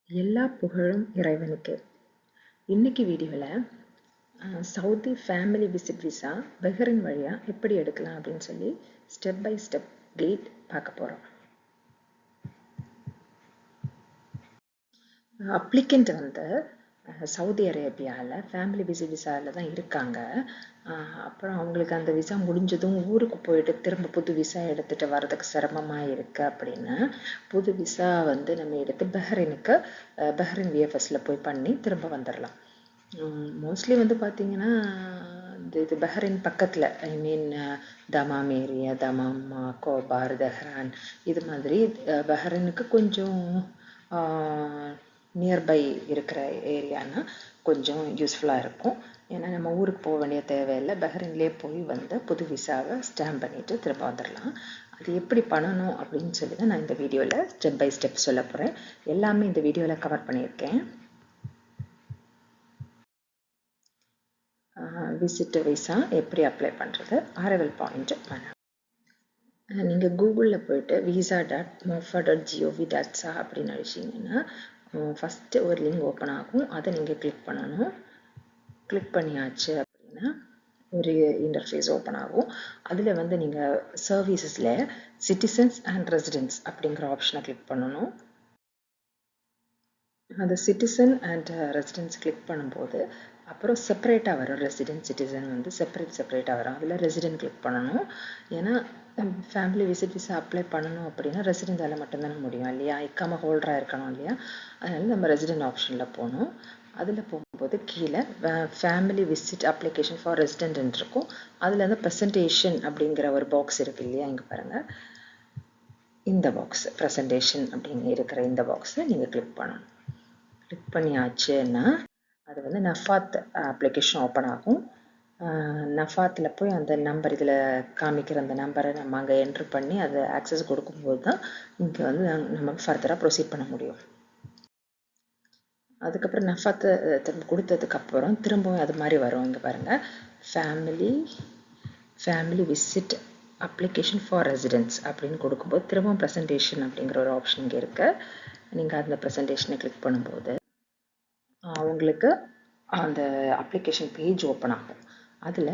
எல்லா புகழும் இறைவனுக்கு. இன்னைக்கு வீடியோவில் Saudi family visit visa Bahrain வழியாக எப்படி எடுக்கலாம் அப்படின்னு சொல்லி ஸ்டெப் பை ஸ்டெப் கைட் பார்க்க போகிறோம். அப்ளிகண்ட் வந்து சவுதி அரேபியாவில் ஃபேமிலி விசிட் விசாவில் தான் இருக்காங்க. அப்புறம் அவங்களுக்கு அந்த விசா முடிஞ்சதும் ஊருக்கு போயிட்டு திரும்ப புது விசா எடுத்துகிட்டு வர்றதுக்கு சிரமமாக இருக்குது அப்படின்னு புது விசா வந்து நம்ம எடுத்து பஹ்ரைன் விஎஃப்எஸில் போய் பண்ணி திரும்ப வந்துடலாம். மோஸ்ட்லி வந்து பார்த்திங்கன்னா இது பஹ்ரைன் பக்கத்தில் தமாம் ஏரியா, தமாம், கோபார், தெஹ்ரான் இது மாதிரி பஹ்ரைனுக்கு கொஞ்சம் நியர்பை இருக்கிற ஏரியானா கொஞ்சம் யூஸ்ஃபுல்லாக இருக்கும். ஏன்னா நம்ம ஊருக்கு போக வேண்டிய தேவையில்லை, பஹ்ரைன்லேயே போய் வந்து புது விசாவை ஸ்டாம்ப் பண்ணிவிட்டு திரும்ப வந்துடலாம். அது எப்படி பண்ணணும் அப்படின்னு சொல்லி தான் நான் இந்த வீடியோவில் ஸ்டெப் பை ஸ்டெப் சொல்ல போகிறேன். எல்லாமே இந்த வீடியோவில் கவர் பண்ணியிருக்கேன். விசிட் விசா எப்படி அப்ளை பண்ணுறது, அரைவல் பாயிண்ட் பண்ண நீங்கள் கூகுளில் போய்ட்டு visa.mofa.gov.sa அப்படின்னு அடிச்சிங்கன்னா ஃபஸ்ட்டு ஒரு லிங்க் ஓப்பன் ஆகும். அதை நீங்கள் கிளிக் பண்ணணும். கிளிக் பண்ணியாச்சு அப்படின்னா ஒரு இன்டர்ஃபேஸ் ஓப்பன் ஆகும். அதில் வந்து நீங்கள் சர்வீசஸில் சிட்டிசன்ஸ் அண்ட் ரெசிடென்ட்ஸ் அப்படிங்கிற ஆப்ஷனை கிளிக் பண்ணணும். அந்த சிட்டிசன் அண்ட் ரெசிடென்ட்ஸ் கிளிக் பண்ணும்போது அப்புறம் செப்பரேட்டாக வரும். ரெசிடென்ட் சிட்டிசன் வந்து செப்பரேட்டாக வரும். அதில் ரெசிடென்ட் கிளிக் பண்ணணும். ஏன்னா ஃபேமிலி விசிட் விசா அப்ளை பண்ணணும் அப்படின்னா ரெசிடென்டால் மட்டும்தானே முடியும் இல்லையா, இக்காம ஹோல்டராக இருக்கணும் இல்லையா. அதனால நம்ம ரெசிடென்ட் ஆப்ஷனில் போகணும். அதில் போகும்போது கீழே family visit application for resident இருக்கும். அதில் வந்து ப்ரெசன்டேஷன் அப்படிங்கிற ஒரு பாக்ஸ் இருக்குது இல்லையா, இங்கே பாருங்கள். இந்த பாக்ஸ் ப்ரெசன்டேஷன் அப்படின்னு இருக்கிற இந்த பாக்ஸை நீங்கள் கிளிக் பண்ணணும். கிளிக் பண்ணியாச்சுன்னா அது வந்து நஃபாத் அப்ளிகேஷன் ஓப்பன் ஆகும். நஃபாத்தில் போய் அந்த நம்பர் இதில் காமிக்கிற அந்த நம்பரை நம்ம அங்கே என்ட்ரு பண்ணி அதை ஆக்சஸ் கொடுக்கும்போது தான் இங்கே வந்து நம்ம ஃபர்தராக ப்ரொசீட் பண்ண முடியும். அதுக்கப்புறம் நஃபாத்தை திரும்ப கொடுத்ததுக்கப்புறம் திரும்பவும் அது மாதிரி வரும். இங்கே பாருங்கள், family visit application for residents அப்படின்னு கொடுக்கும்போது திரும்பவும் ப்ரெசன்டேஷன் அப்படிங்கிற ஒரு ஆப்ஷன் இங்கே இருக்குது. நீங்கள் அந்த ப்ரெசன்டேஷனை கிளிக் பண்ணும்போது உங்களுக்கு அந்த அப்ளிகேஷன் பேஜ் ஓப்பன் ஆகும். அதில்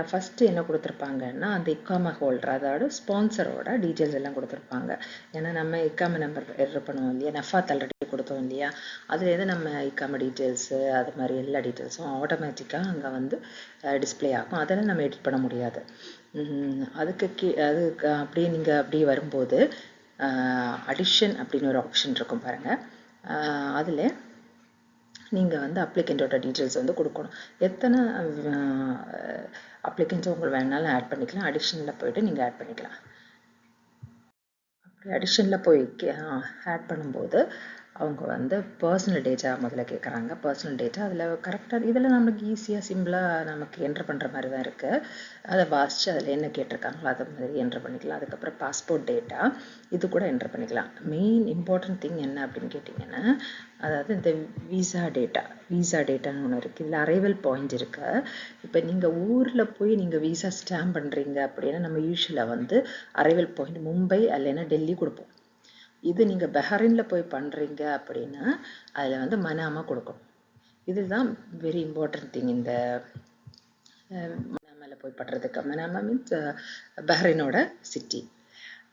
ஃபஸ்ட்டு என்ன கொடுத்துருப்பாங்கன்னா அந்த இக்காமா ஹோல்டர், அதாவது ஸ்பான்சரோட டீட்டெயில்ஸ் எல்லாம் கொடுத்துருப்பாங்க. ஏன்னா நம்ம இக்காமா நம்பர் என்ட்ரு பண்ணுவோம் இல்லையா, நஃபாத் ஆல்ரெடி கொடுத்தோம் இல்லையா, அதில் எது நம்ம இக்காமா டீட்டெயில்ஸு அது மாதிரி எல்லா டீட்டெயில்ஸும் ஆட்டோமேட்டிக்காக அங்கே வந்து டிஸ்பிளே ஆகும். அதெல்லாம் நம்ம எடிட் பண்ண முடியாது. அதுக்கு அப்படியே நீங்கள் அப்படியே வரும்போது அடிஷன் அப்படின்னு ஒரு ஆப்ஷன் இருக்கும் பாருங்கள். அதில் நீங்கள் வந்து அப்ளிகண்ட்டோட டீட்டெயில்ஸ் வந்து கொடுக்கணும். எத்தனை அப்ளிகண்ட்ஸ் உங்களுக்கு வேணாலும் ஆட் பண்ணிக்கலாம். அடிஷனில் போய்ட்டு நீங்கள் ஆட் பண்ணிக்கலாம். அப்படி அடிஷனில் போய் ஆட் பண்ணும்போது அவங்க வந்து பர்சனல் டேட்டா முதல்ல கேட்குறாங்க. பர்சனல் டேட்டா அதில் கரெக்டாக இதில் நமக்கு ஈஸியாக சிம்பிளாக நமக்கு என்ட்ரு பண்ணுற மாதிரி தான் இருக்குது. அதை வாசித்து அதில் என்ன கேட்டிருக்காங்களோ அதை மாதிரி என்ட்ரு பண்ணிக்கலாம். அதுக்கப்புறம் பாஸ்போர்ட் டேட்டா இது கூட என்ட்ரு பண்ணிக்கலாம். மெயின் இம்பார்ட்டன்ட் திங் என்ன அப்படின்னு கேட்டிங்கன்னா, அதாவது இந்த விசா டேட்டான்னு ஒன்று இருக்குது. இதில் அரைவல் பாயிண்ட் இருக்குது. இப்போ நீங்கள் ஊரில் போய் நீங்கள் விசா ஸ்டாம்ப் பண்ணுறீங்க அப்படின்னா நம்ம யூஸ்வலாக வந்து அரைவல் பாயிண்ட் மும்பை இல்லைன்னா டெல்லி கொடுப்போம். இது நீங்கள் பஹ்ரைனில் போய் பண்ணுறீங்க அப்படின்னா அதில் வந்து மனாமா கொடுக்கணும். இதுதான் வெரி இம்பார்ட்டன்ட் திங் இந்த மனாமாவில் போய் பண்ணுறதுக்கு. மனாமா மீன்ஸ் பஹ்ரைனோட சிட்டி.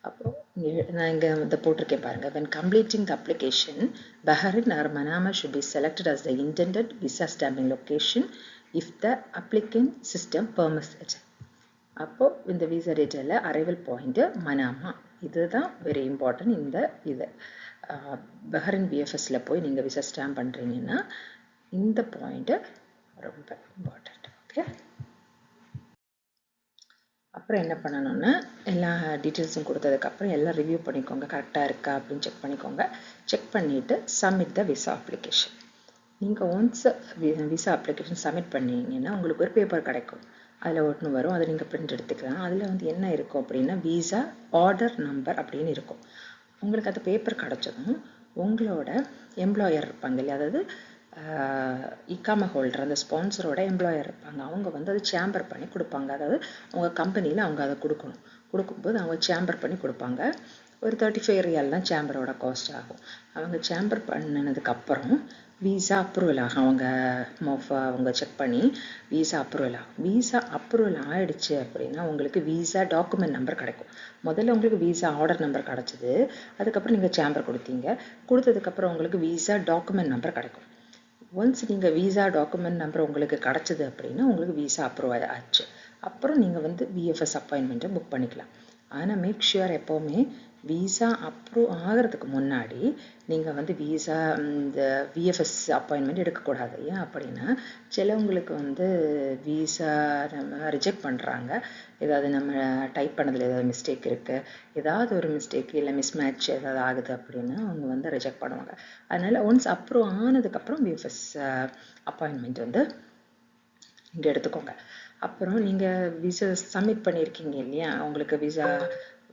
அப்புறம் நான் இங்கே வந்து போட்டிருக்கேன் பாருங்கள். when completing the application, Bahrain or Manama should be selected as the intended visa stamping location if the applicant system permits it. அப்போது இந்த விசா டேட்டாவில் அரைவல் பாயிண்ட்டு மனாமா, இதுதான் வெரி இம்பார்ட்டன்ட். இந்த இது பஹ்ரைன் பிஎஃப்எஸில் போய் நீங்கள் விசா ஸ்டாம்ப் பண்ணுறீங்கன்னா இந்த பாயிண்ட்டு ரொம்ப இம்பார்ட்டண்ட். ஓகே, அப்புறம் என்ன பண்ணணும்னா எல்லா டீட்டெயில்ஸும் கொடுத்ததுக்கப்புறம் எல்லாம் ரிவ்யூ பண்ணிக்கோங்க, கரெக்டாக இருக்கா அப்படின்னு செக் பண்ணிக்கோங்க. செக் பண்ணிவிட்டு சப்மிட் த விசா அப்ளிகேஷன். நீங்கள் ஒன்ஸ் விசா அப்ளிகேஷன் சப்மிட் பண்ணிங்கன்னா உங்களுக்கு ஒரு பேப்பர் கிடைக்கும். அதில் ஒன்று வரும், அதை நீங்கள் பிரிண்ட் எடுத்துக்கலாம். அதில் வந்து என்ன இருக்கும் அப்படின்னா விசா ஆர்டர் நம்பர் அப்படின்னு இருக்கும். உங்களுக்கு அந்த பேப்பர் கிடச்சதும் உங்களோட எம்ப்ளாயர் இருப்பாங்க இல்லையா, அதாவது இக்காமா ஹோல்டர் அந்த ஸ்பான்சரோட எம்ப்ளாயர் இருப்பாங்க. அவங்க வந்து அதை சேம்பர் பண்ணி கொடுப்பாங்க. அதாவது உங்கள் கம்பெனியில் அவங்க அதை கொடுக்கணும். கொடுக்கும்போது அவங்க சேம்பர் பண்ணி கொடுப்பாங்க. ஒரு 35 ரியால் தான் சேம்பரோட காஸ்ட் ஆகும். அவங்க சேம்பர் பண்ணினதுக்கப்புறம் வீசா அப்ரூவல் ஆகும். அவங்க செக் பண்ணி வீசா அப்ரூவல் ஆகும். வீசா அப்ரூவல் ஆகிடுச்சு அப்படின்னா உங்களுக்கு வீசா டாக்குமெண்ட் நம்பர் கிடைக்கும். முதல்ல உங்களுக்கு வீசா ஆர்டர் நம்பர் கிடச்சிது, அதுக்கப்புறம் நீங்கள் சேம்பர் கொடுத்ததுக்கப்புறம் உங்களுக்கு வீசா டாக்குமெண்ட் நம்பர் கிடைக்கும். ஒன்ஸ் நீங்கள் வீசா டாக்குமெண்ட் நம்பர் உங்களுக்கு கிடச்சிது அப்படின்னா உங்களுக்கு வீசா அப்ரூவ் ஆச்சு. அப்புறம் நீங்கள் வந்து விஎஃப்எஸ் அப்பாயின்மெண்ட்டை புக் பண்ணிக்கலாம். ஆனால் மேக் ஷுர் எப்போவுமே வீசா அப்ரூவ் ஆகிறதுக்கு முன்னாடி நீங்கள் வந்து வீசா இந்த விஎஃப்எஸ் அப்பாயின்மெண்ட் எடுக்கக்கூடாது. ஏன் அப்படின்னா சிலவங்களுக்கு வந்து வீசா நம்ம ரிஜெக்ட் பண்ணுறாங்க. ஏதாவது நம்ம டைப் பண்ணதில் ஏதாவது மிஸ்டேக் இருக்குது, ஏதாவது ஒரு மிஸ்டேக் இல்லை மிஸ்மேட்ச் ஏதாவது ஆகுது அப்படின்னா அவங்க வந்து ரிஜெக்ட் பண்ணுவாங்க. அதனால் ஒன்ஸ் அப்ரூவ் ஆனதுக்கப்புறம் விஎஃப்எஸ் அப்பாயின்மெண்ட் வந்து இங்கே எடுத்துக்கோங்க. அப்புறம் நீங்கள் விசா சப்மிட் பண்ணியிருக்கீங்க இல்லையா, உங்களுக்கு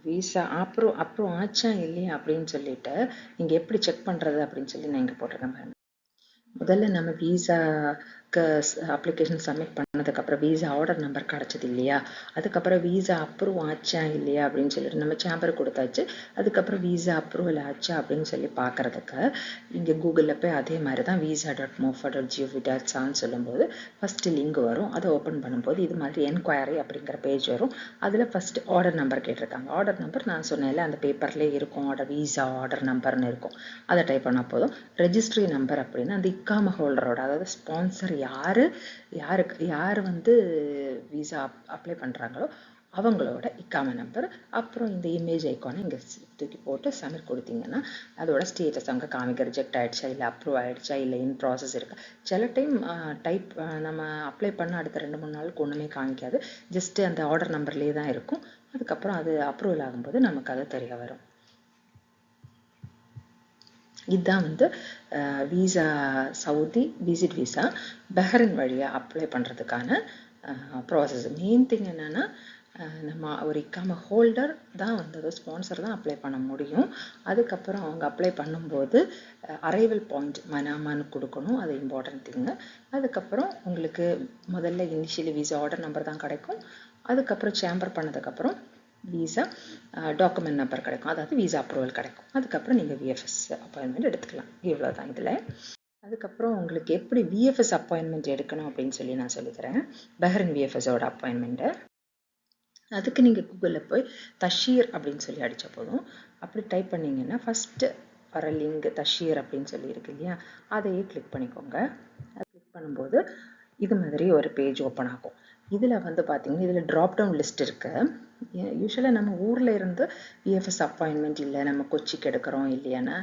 வீசா அப்ரூவ் ஆச்சா இல்லையா அப்படின்னு சொல்லிட்டு நீங்கள் எப்படி செக் பண்ணுறது அப்படின்னு சொல்லி நான் இங்கே போட்டிருக்கேன் பாருங்க. முதல்ல நம்ம வீசாக்கு அப்ளிகேஷன் சப்மிட் பண்ணதுக்கப்புறம் வீசா ஆர்டர் நம்பர் கிடச்சது இல்லையா, அதுக்கப்புறம் வீசா அப்ரூவ் ஆச்சா இல்லையா அப்படின்னு சொல்லிட்டு நம்ம சேம்பர் கொடுத்தாச்சு. அதுக்கப்புறம் வீசா அப்ரூவல் ஆச்சா அப்படின்னு சொல்லி பார்க்குறதுக்கு இங்கே கூகுளில் போய் அதே மாதிரி தான் visa.mofa.gov.saன்னு சொல்லும்போது ஃபஸ்ட்டு லிங்க் வரும். அதை ஓப்பன் பண்ணும்போது இது மாதிரி என்கொயரி அப்படிங்கிற பேஜ் வரும். அதில் ஃபஸ்ட்டு ஆர்டர் நம்பர் கேட்டிருக்காங்க. ஆர்டர் நம்பர் நான் சொன்னேன்ல அந்த பேப்பர்லேயே இருக்கும், வீசா ஆர்டர் நம்பர்னு இருக்கும். அதை டைப் பண்ணால் போதும். ரெஜிஸ்ட்ரி நம்பர் அப்படின்னா அந்த இக்காம ஹோல்டரோட, அதாவது ஸ்பான்சர் யார் வந்து வீசா அப்ளை பண்ணுறாங்களோ அவங்களோட இக்காம நம்பர், அப்புறம் இந்த இமேஜ் ஐக்கானை இங்கே தூக்கி போட்டு சப்மிட் கொடுத்தீங்கன்னா அதோட ஸ்டேட்டஸ் அங்கே காமிக்க ரிஜெக்ட் ஆகிடுச்சா இல்லை அப்ரூவ் ஆகிடுச்சா இல்லை இன் ப்ராசஸ் இருக்கா. சில டைம் நம்ம அப்ளை பண்ண அடுத்த 2-3 நாளுக்கு ஒன்றுமே காமிக்காது, ஜஸ்ட்டு அந்த ஆர்டர் நம்பர்லேயே தான் இருக்கும். அதுக்கப்புறம் அது அப்ரூவல் ஆகும்போது நமக்கு அது தெரிய வரும். இதுதான் வந்து visa Saudi visit visa Bahrain வழியாக அப்ளை பண்ணுறதுக்கான ப்ராசஸ். மெயின் திங் என்னென்னா நம்ம ஒரு இக்காம ஹோல்டர் தான் வந்து அது ஸ்பான்சர் தான் அப்ளை பண்ண முடியும். அதுக்கப்புறம் அவங்க அப்ளை பண்ணும்போது அரைவல் பாயிண்ட் மனாமான்னு கொடுக்கணும், அது இம்பார்ட்டன்ட் திங்கு. அதுக்கப்புறம் உங்களுக்கு முதல்ல இனிஷியலி வீசா ஆர்டர் நம்பர் தான் கிடைக்கும். அதுக்கப்புறம் சேம்பர் பண்ணதுக்கப்புறம் வீசா டாக்குமெண்ட் நம்பர் கிடைக்கும், அதாவது வீசா அப்ரூவல் கிடைக்கும். அதுக்கப்புறம் நீங்கள் விஎஃப்எஸ் அப்பாயின்மெண்ட் எடுத்துக்கலாம். இவ்வளோ தான் இதில். அதுக்கப்புறம் உங்களுக்கு எப்படி விஎஃப்எஸ் அப்பாயின்மெண்ட் எடுக்கணும் அப்படின்னு சொல்லி நான் சொல்லித்தரேன். பஹ்ரைன் விஎஃப்எஸோட அப்பாயின்மெண்ட்டை அதுக்கு நீங்கள் கூகுளில் போய் தஷீர் அப்படின்னு சொல்லி அடித்த போதும், அப்படி டைப் பண்ணிங்கன்னா ஃபஸ்ட்டு வர லிங்க் தஷீர் அப்படின்னு சொல்லி இருக்கு இல்லையா, அதையே கிளிக் பண்ணிக்கோங்க. அது கிளிக் பண்ணும்போது இது மாதிரி ஒரு பேஜ் ஓப்பன் ஆகும். இதில் வந்து பார்த்தீங்கன்னா இதில் ட்ராப் டவுன் லிஸ்ட் இருக்குது. யூஸ்வலாக நம்ம ஊரில் இருந்து விஎஃப்எஸ் அப்பாயின்மெண்ட் இல்லை நம்ம கொச்சிக்கு எடுக்கிறோம், இல்லையானா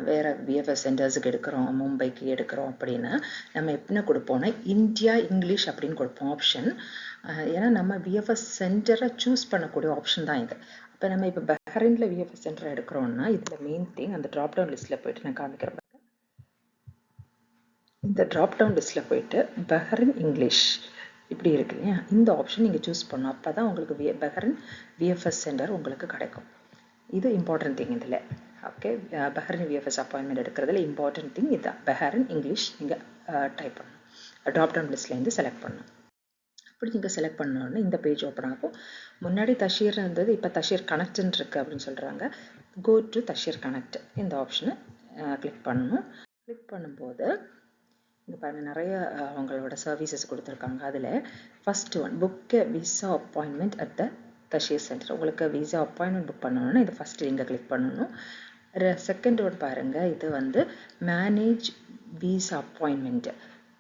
வேறு விஎஃப்எஸ் சென்டர்ஸுக்கு எடுக்கிறோம், மும்பைக்கு எடுக்கிறோம் அப்படின்னா நம்ம எப்படின்னா கொடுப்போம்னா இந்தியா இங்கிலீஷ் அப்படின்னு கொடுப்போம் ஆப்ஷன். ஏன்னா நம்ம விஎஃப்எஸ் சென்டரை சூஸ் பண்ணக்கூடிய ஆப்ஷன் தான் இது. அப்போ நம்ம இப்போ பஹ்ரைனில் விஎஃப்எஸ் சென்டரை எடுக்கிறோம்னா இதில் மெயின் திங் அந்த ட்ராப் டவுன் லிஸ்ட்டில் போய்ட்டு நான் காமிக்கிறேன். இந்த ட்ராப் டவுன் லிஸ்ட்டில் போய்ட்டு பஹ்ரைன் இங்கிலீஷ் இப்படி இருக்கு இல்லையா, இந்த ஆப்ஷன் நீங்கள் சூஸ் பண்ணணும். அப்போ தான் உங்களுக்கு பஹ்ரைன் விஎஃப்எஸ் சென்டர் உங்களுக்கு கிடைக்கும். இது இம்பார்ட்டன்ட் திங் இதில். ஓகே, பஹ்ரைன் விஎஃப்எஸ் அப்பாயின்மெண்ட் எடுக்கிறதுல இம்பார்ட்டன்ட் திங் இதுதான். பஹ்ரைன் இங்கிலீஷ் நீங்கள் டைப் பண்ணணும், ட்ராப் டவுன் லிஸ்ட்லேருந்து செலக்ட் பண்ணணும். அப்படி நீங்கள் செலக்ட் பண்ணோன்னே இந்த பேஜ் ஓப்பன் ஆகும். முன்னாடி தஷீர் இருந்தது, இப்போ தஷீர் கனெக்ட்னு இருக்குது அப்படின்னு சொல்கிறாங்க. கோ டு தஷீர் கனெக்ட் இந்த ஆப்ஷனை கிளிக் பண்ணணும். கிளிக் பண்ணும்போது இங்கே பாருங்கள் நிறைய அவங்களோட சர்வீசஸ் கொடுத்துருக்காங்க. அதில் first one book visa appointment at the Tasheer centre. உங்களுக்கு விசா அப்பாயின்மெண்ட் புக் பண்ணணும்னா இது ஃபஸ்ட்டு இங்கே கிளிக் பண்ணணும். செகண்ட் ஒன் பாருங்கள், இது வந்து மேனேஜ் விசா அப்பாயின்மெண்ட்டு.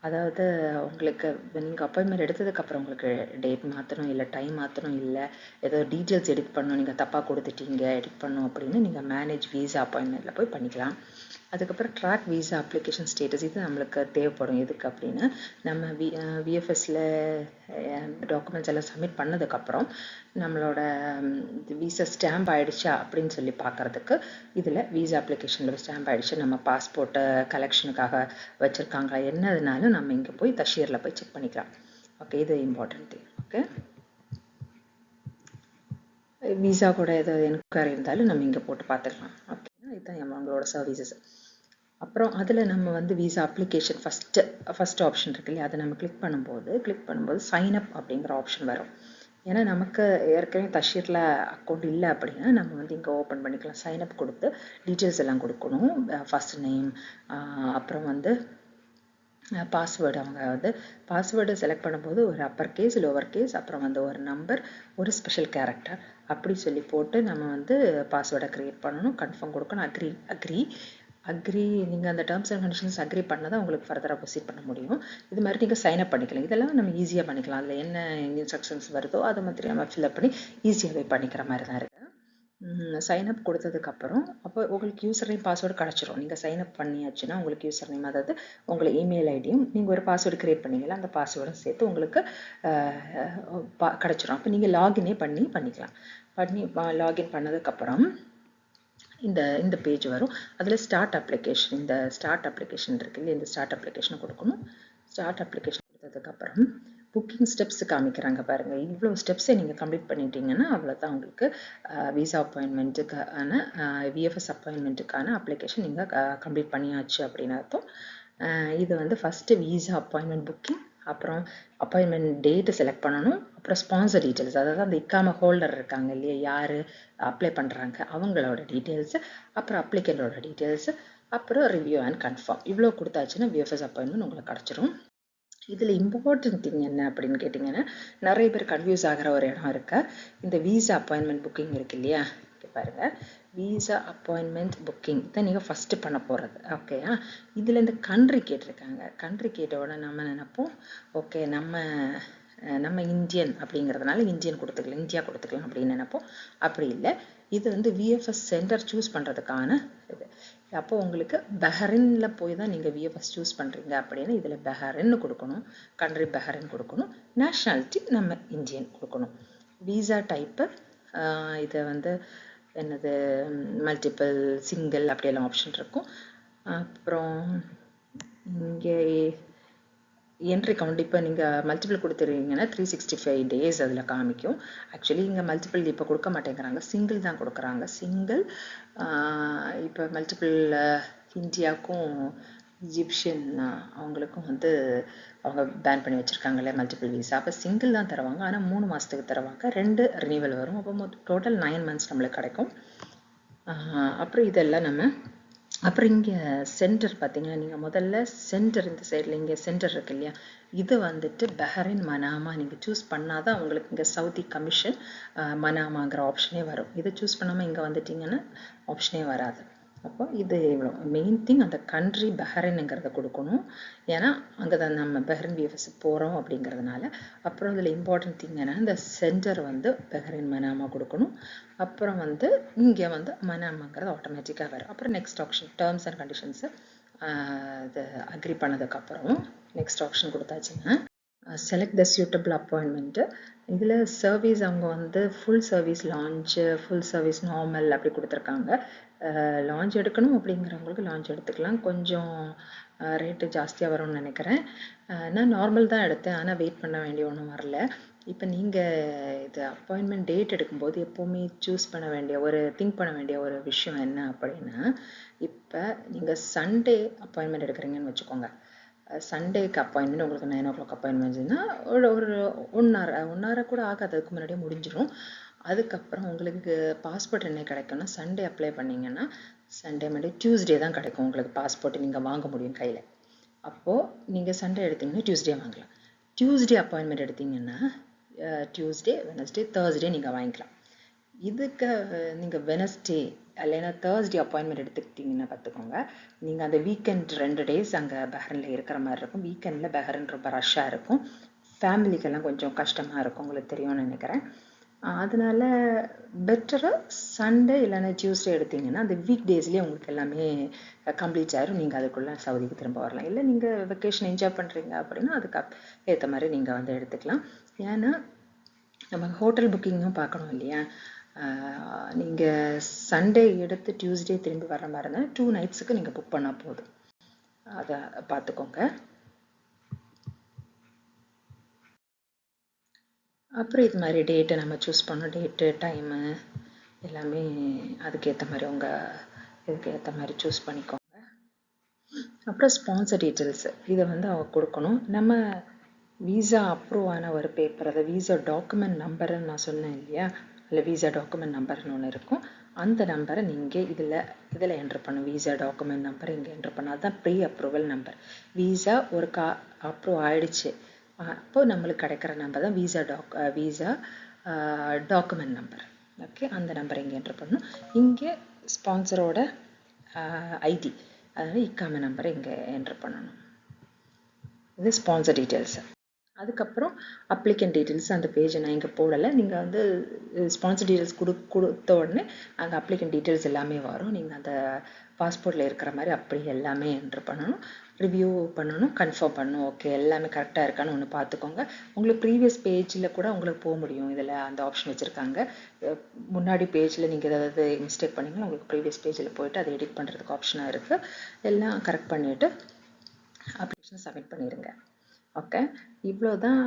அதாவது உங்களுக்கு நீங்கள் அப்பாயின்மெண்ட் எடுத்ததுக்கப்புறம் உங்களுக்கு டேட் மாற்றணும் இல்லை டைம் மாற்றணும் இல்லை ஏதோ டீட்டெயில்ஸ் எடிட் பண்ணணும், நீங்கள் தப்பாக கொடுத்துட்டீங்க எடிட் பண்ணணும் அப்படின்னு நீங்கள் மேனேஜ் விசா அப்பாயின்மெண்ட்டில் போய் பண்ணிக்கலாம். அதுக்கப்புறம் ட்ராக் விசா அப்ளிகேஷன் ஸ்டேட்டஸ், இது நம்மளுக்கு தேவைப்படும். எதுக்கு அப்படின்னா நம்ம விஎஃப்எஸில் டாக்குமெண்ட்ஸ் எல்லாம் சப்மிட் பண்ணதுக்கப்புறம் நம்மளோட விசா ஸ்டாம்ப் ஆகிடுச்சா அப்படின்னு சொல்லி பார்க்குறதுக்கு இதில் விசா அப்ளிகேஷனில் ஸ்டாம்ப் ஆகிடுச்சு, நம்ம பாஸ்போர்ட்டை கலெக்ஷனுக்காக வச்சுருக்காங்களா என்னதுனாலும் நம்ம இங்கே போய் தஷீரில் போய் செக் பண்ணிக்கலாம். ஓகே, இது இம்பார்ட்டன்ட் திங். ஓகே, விசா கூட ஏதாவது என்கொயரி இருந்தாலும் நம்ம இங்கே போட்டு பார்த்துக்கலாம். ஓகே, இதுதான் அவங்களோட சர்வீசஸ். அப்புறம் அதில் நம்ம வந்து விசா அப்ளிகேஷன் ஃபஸ்ட் ஆப்ஷன் இருக்கு இல்லையா, அதை நம்ம கிளிக் பண்ணும்போது சைன் அப் அப்படிங்கிற ஆப்ஷன் வரும். ஏன்னா நமக்கு ஏற்கனவே தஷீரில் அக்கௌண்ட் இல்லை அப்படின்னா நம்ம வந்து இங்கே ஓப்பன் பண்ணிக்கலாம். சைன்அப் கொடுத்து டீட்டெயில்ஸ் எல்லாம் கொடுக்கணும். ஃபர்ஸ்ட் நேம், அப்புறம் வந்து பாஸ்வேர்டு. அவங்க வந்து பாஸ்வேர்டு செலக்ட் பண்ணும்போது ஒரு அப்பர் கேஸ், லோவர் கேஸ், அப்புறம் வந்து ஒரு நம்பர், ஒரு ஸ்பெஷல் கேரக்டர் அப்படி சொல்லி போட்டு நம்ம வந்து பாஸ்வேர்டை க்ரியேட் பண்ணணும். கன்ஃபார்ம் கொடுக்கணும். அக்ரி நீங்கள் அந்த டேர்ம்ஸ் அண்ட் கண்டிஷன்ஸ் அக்ரி பண்ணால் தான் உங்களுக்கு ஃபர்தராக ப்ரொசீட் பண்ண முடியும். இது மாதிரி நீங்கள் சைன்அப் பண்ணிக்கலாம். இதெல்லாம் நம்ம ஈஸியாக பண்ணிக்கலாம். அதில் என்ன இன்ஸ்ட்ரக்ஷன்ஸ் வருதோ அதை மாதிரி நம்ம ஃபில்அப் பண்ணி ஈஸியாகவே பண்ணிக்கிற மாதிரி தான் இருக்குது. சைன்அப் கொடுத்ததுக்கப்புறம் அப்போ உங்களுக்கு யூசர் நேம் பாஸ்வேர்டு கிடச்சிரும். நீங்கள் சைன்அப் பண்ணியாச்சுன்னா உங்களுக்கு யூசர் நேம், அதாவது உங்களை இமெயில் ஐடியும் நீங்கள் ஒரு பாஸ்வேர்டு க்ரியேட் பண்ணிங்களா அந்த பாஸ்வேர்டும் சேர்த்து உங்களுக்கு கிடச்சிரும். அப்போ நீங்கள் லாகினே பண்ணிக்கலாம். லாகின் பண்ணதுக்கப்புறம் இந்த பேஜ் வரும். அதில் ஸ்டார்ட் அப்ளிகேஷன், இந்த ஸ்டார்ட் அப்ளிகேஷன் இருக்கு இல்லையா, இந்த ஸ்டார்ட் அப்ளிகேஷனை கொடுக்கணும். ஸ்டார்ட் அப்ளிகேஷன் கொடுத்ததுக்கப்புறம் புக்கிங் ஸ்டெப்ஸ் காமிக்கிறாங்க பாருங்கள். இவ்வளோ ஸ்டெப்ஸை நீங்கள் கம்ப்ளீட் பண்ணிட்டீங்கன்னா அவ்வளோதான் உங்களுக்கு விசா அப்பாயின்மெண்ட்டுக்கான விஎஃப்எஸ் அப்பாயின்மெண்ட்டுக்கான அப்ளிகேஷன் நீங்கள் கம்ப்ளீட் பண்ணியாச்சு அப்படின்னு அர்த்தம். இது வந்து ஃபஸ்ட்டு விசா அப்பாயின்மெண்ட் புக்கிங், அப்புறம் அப்பாயின்மெண்ட் டேட்டு செலக்ட் பண்ணணும், அப்புறம் ஸ்பான்சர் டீட்டெயில்ஸ், அதாவது அந்த இக்காம ஹோல்டர் இருக்காங்க இல்லையா, யார் அப்ளை பண்ணுறாங்க அவங்களோட டீட்டெயில்ஸு, அப்புறம் அப்ளிகண்டோட டீட்டெயில்ஸு, அப்புறம் ரிவ்யூ அண்ட் கன்ஃபார்ம். இவ்வளோ கொடுத்தாச்சுன்னா விஎஃப்எஸ் அப்பாயின்மெண்ட் உங்களுக்கு கிடச்சிரும். இதில் இம்பார்ட்டன்ட் திங் என்ன அப்படின்னு கேட்டிங்கன்னா, நிறைய பேர் கன்ஃபியூஸ் ஆகிற ஒரு இடம் இருக்கு. இந்த விசா அப்பாயின்மெண்ட் புக்கிங் இருக்கு இல்லையா, பாருங்கள், விசா அப்பாயின்மெண்ட் புக்கிங் தான் நீங்கள் ஃபஸ்ட்டு பண்ண போகிறது. ஓகேயா, இதில் இந்த கண்ட்ரி கேட்டிருக்காங்க. கண்ட்ரி கேட்டோட நம்ம நினைப்போம் ஓகே நம்ம இந்தியன் அப்படிங்கிறதுனால இந்தியன் கொடுத்துக்கலாம், இந்தியா கொடுத்துக்கலாம் அப்படின்னு நினைப்போம். அப்படி இல்லை, இது வந்து விஎஃப்எஸ் சென்டர் சூஸ் பண்ணுறதுக்கான இது. அப்போ உங்களுக்கு பஹ்ரைனில் போய் தான் நீங்கள் விஎஃப்எஸ் சூஸ் பண்ணுறீங்க அப்படின்னா இதில் பஹ்ரைன்னு கொடுக்கணும், கண்ட்ரி பஹ்ரைன் கொடுக்கணும், நேஷ்னாலிட்டி நம்ம இந்தியன் கொடுக்கணும். விசா டைப்பு இதை வந்து என்னது மல்டிபிள், சிங்கிள் அப்படியெல்லாம் ஆப்ஷன் இருக்கும். அப்புறம் இங்கே என்ட்ரி கவுண்ட், இப்போ நீங்கள் மல்டிபிள் கொடுத்துருவீங்கன்னா 365 days அதில் காமிக்கும். ஆக்சுவலி இங்கே மல்டிபிள் இப்போ கொடுக்க மாட்டேங்கிறாங்க, சிங்கிள் தான் கொடுக்குறாங்க. சிங்கிள் இப்போ மல்டிபிள் இந்தியாவுக்கும் இஜிப்ஷியன் அவங்களுக்கும் வந்து அவங்க பேன் பண்ணி வச்சுருக்காங்களே மல்டிபிள் விசா. அப்போ சிங்கிள் தான் தருவாங்க, ஆனால் 3 மாதத்துக்கு தருவாங்க, 2 ரினிவல் வரும். அப்போ டோட்டல் 9 months நம்மளுக்கு கிடைக்கும். அப்புறம் இதெல்லாம் நம்ம அப்புறம் இங்கே சென்டர் பார்த்தீங்கன்னா, நீங்கள் முதல்ல சென்டர் இந்த சைடில் இங்கே சென்டர் இருக்கு இல்லையா, இது வந்துட்டு பஹ்ரைன் மனாமா நீங்கள் சூஸ் பண்ணால் தான் உங்களுக்கு இங்கே சவுதி கமிஷன் மனாமாங்கிற ஆப்ஷனே வரும். இதை சூஸ் பண்ணாமல் இங்கே வந்துட்டிங்கன்னா ஆப்ஷனே வராது. அப்போ இது இவ்வளோ மெயின் திங், அந்த கண்ட்ரி பஹ்ரைனுங்கிறத கொடுக்கணும். ஏன்னா அங்கே தான் நம்ம பஹ்ரைன் விஎஃப்எஸ் போகிறோம் அப்படிங்கிறதுனால. அப்புறம் இதில் இம்பார்ட்டன்ட் திங் என்னன்னா, இந்த சென்டர் வந்து பஹ்ரைன் மனாமா கொடுக்கணும். அப்புறம் வந்து இங்கே வந்து மனாமாங்கிறது ஆட்டோமேட்டிக்காக வரும். அப்புறம் next option terms and conditions இது அக்ரி பண்ணதுக்கப்புறம் நெக்ஸ்ட் ஆப்ஷன் கொடுத்தாச்சுன்னா செலக்ட் த சூட்டபிள் அப்பாயின்மெண்ட்டு. இதில் சர்வீஸ் அவங்க வந்து full service lounge, full service normal அப்படி கொடுத்துருக்காங்க. லான்ச் எடுக்கணும் அப்படிங்கிறவங்களுக்கு லான்ச் எடுத்துக்கலாம். கொஞ்சம் ரேட்டு ஜாஸ்தியாக வரும்னு நினைக்கிறேன். நான் நார்மல் தான் எடுத்தேன், ஆனால் வெயிட் பண்ண வேண்டிய ஒன்றும் வரல. இப்போ நீங்கள் இது அப்பாயின்மெண்ட் டேட் எடுக்கும்போது எப்போவுமே சூஸ் பண்ண வேண்டிய திங்க் பண்ண வேண்டிய ஒரு விஷயம் என்ன அப்படின்னா, இப்போ நீங்கள் சண்டே அப்பாயின்மெண்ட் எடுக்கிறீங்கன்னு வச்சுக்கோங்க. சண்டேக்கு அப்பாயின்மெண்ட் உங்களுக்கு 9 o'clock அப்பாயின்மெண்ட்னா ஒரு 1 hour கூட ஆகாது, அதுக்கு முன்னாடியே முடிஞ்சிடும். அதுக்கப்புறம் உங்களுக்கு பாஸ்போர்ட் என்ன கிடைக்கும்னா, சண்டே அப்ளை பண்ணிங்கன்னா சண்டே மண்டே டியூஸ்டே தான் கிடைக்கும் உங்களுக்கு பாஸ்போர்ட் நீங்கள் வாங்க முடியும் கையில். அப்போது நீங்கள் சண்டே எடுத்திங்கன்னா டியூஸ்டே வாங்கலாம். டியூஸ்டே அப்பாயின்மெண்ட் எடுத்திங்கன்னா டியூஸ்டே, வெனஸ்டே, தேர்ஸ்டே நீங்கள் வாங்கிக்கலாம். இதுக்கு நீங்கள் வெனஸ்டே இல்லைன்னா தேர்ஸ்டே அப்பாயின்மெண்ட் எடுத்துக்கிட்டிங்கன்னா பார்த்துக்கோங்க, நீங்கள் அந்த வீக்கெண்ட் 2 days அங்கே பஹ்ரைனில் இருக்கிற மாதிரி இருக்கும். வீக்கெண்டில் பஹ்ரைன் ரொம்ப ரஷ்ஷாக இருக்கும், ஃபேமிலிக்கெல்லாம் கொஞ்சம் கஷ்டமாக இருக்கும், உங்களுக்கு தெரியும்னு நினைக்கிறேன். அதனால பெட்டராக சண்டே இல்லைன்னா டியூஸ்டே எடுத்திங்கன்னா அந்த வீக் டேஸ்லேயே உங்களுக்கு எல்லாமே கம்ப்ளீட் ஆயிரும். நீங்கள் அதுக்குள்ளே சவுதிக்கு திரும்ப வரலாம். இல்லை நீங்கள் வெக்கேஷன் என்ஜாய் பண்ணுறீங்க அப்படின்னா அதுக்கு ஏற்ற மாதிரி நீங்கள் வந்து எடுத்துக்கலாம். ஏன்னா நம்ம ஹோட்டல் புக்கிங்கும் பார்க்கணும் இல்லையா. நீங்கள் சண்டே எடுத்து டியூஸ்டே திரும்பி வர்ற மாதிரி இருந்தால் 2 nights நீங்கள் புக் பண்ணால் போதும். அதை பார்த்துக்கோங்க. அப்புறம் இது மாதிரி டேட்டை நம்ம சூஸ் பண்ணோம், டேட்டு டைமு எல்லாமே அதுக்கேற்ற மாதிரி இதுக்கு ஏற்ற மாதிரி சூஸ் பண்ணிக்கோங்க. அப்புறம் ஸ்பான்சர் டீட்டெயில்ஸு இதை வந்து அவங்க கொடுக்கணும். நம்ம வீசா அப்ரூவ் ஆன ஒரு பேப்பர், அதை வீசா டாக்குமெண்ட் நம்பருன்னு நான் சொன்னேன் இல்லையா, அதில் வீசா டாக்குமெண்ட் நம்பர்னு ஒன்று இருக்கும். அந்த நம்பரை நீங்கள் இதில் என்ட்ரு பண்ணும். வீசா டாக்குமெண்ட் நம்பர் இங்கே என்ட்ரு பண்ண, அதுதான் ப்ரீ அப்ரூவல் நம்பர். வீசா ஒரு அப்ரூவ் ஆயிடுச்சு அப்போ நம்மளுக்கு கிடைக்கிற நம்பர் தான் வீசா டாக்குமெண்ட் நம்பர். ஓகே, அந்த நம்பரை இங்கே என்ட்ரு பண்ணணும். இங்கே ஸ்பான்சரோட ஐடி, அதனால் இக்காம நம்பரை இங்கே என்ட்ரு பண்ணணும். இது ஸ்பான்சர் டீட்டெயில்ஸ். அதுக்கப்புறம் அப்ளிகண்ட் டீட்டெயில்ஸ் அந்த பேஜை நான் இங்கே போடலை. நீங்கள் வந்து ஸ்பான்சர் டீட்டெயில்ஸ் கொடுத்த உடனே அங்கே அப்ளிகண்ட் டீட்டெயில்ஸ் எல்லாமே வரும். நீங்கள் அந்த பாஸ்போர்ட்டில் இருக்கிற மாதிரி அப்படி எல்லாமே என்ட்ரு பண்ணணும். ரிவ்யூ பண்ணணும், கன்ஃபார்ம் பண்ணணும். ஓகே, எல்லாமே கரெக்டாக இருக்கான்னு ஒன்று பார்த்துக்கோங்க. உங்களுக்கு ப்ரீவியஸ் பேஜில் கூட உங்களுக்கு போக முடியும். இதில் அந்த ஆப்ஷன் வச்சுருக்காங்க. முன்னாடி பேஜில் நீங்கள் ஏதாவது மிஸ்டேக் பண்ணிங்கன்னா உங்களுக்கு ப்ரீவியஸ் பேஜில் போய்ட்டு அதை எடிட் பண்ணுறதுக்கு ஆப்ஷனாக இருக்குது. எல்லாம் கரெக்ட் பண்ணிவிட்டு அப்ளிகேஷனை சப்மிட் பண்ணிடுங்க. ஓகே, இவ்வளோ தான்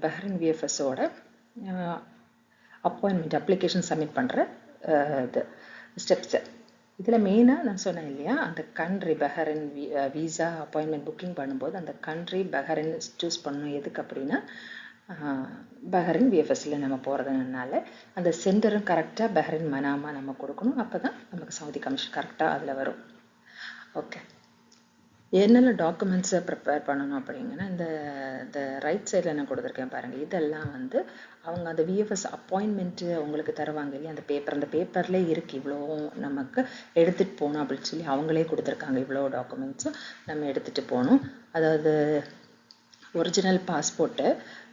பஹ்ரைன் விஎஃப்எஸோட அப்பாயின்மெண்ட் அப்ளிகேஷன் சப்மிட் பண்ணுற இது ஸ்டெப்ஸு. இதில் மெயினாக நான் சொன்னேன் இல்லையா, அந்த country Bahrain visa appointment booking பண்ணும்போது அந்த கண்ட்ரி பஹ்ரைன் சூஸ் பண்ணணும். எதுக்கு அப்படின்னா, பஹ்ரைன் விஎஃப்எஸில் நம்ம போகிறதுனால அந்த சென்டரும் கரெக்டாக பஹ்ரைன் மனாமா நம்ம கொடுக்கணும். அப்போ தான் நமக்கு சவுதி கமிஷன் கரெக்டாக அதில் வரும். ஓகே, என்னெல்லாம் டாக்குமெண்ட்ஸை ப்ரிப்பேர் பண்ணணும் அப்படிங்கன்னா, இந்த ரைட் சைடில் நான் கொடுத்துருக்கேன் பாருங்கள். இதெல்லாம் வந்து அவங்க அந்த விஎஃப்எஸ் அப்பாயின்மெண்ட்டு உங்களுக்கு தருவாங்க இல்லையா, அந்த பேப்பர்லேயே இருக்குது. இவ்வளோ நமக்கு எடுத்துகிட்டு போகணும் அப்படின்னு சொல்லி அவங்களே கொடுத்துருக்காங்க. இவ்வளோ டாக்குமெண்ட்ஸும் நம்ம எடுத்துகிட்டு போகணும். அதாவது ஒரிஜினல் பாஸ்போர்ட்டு,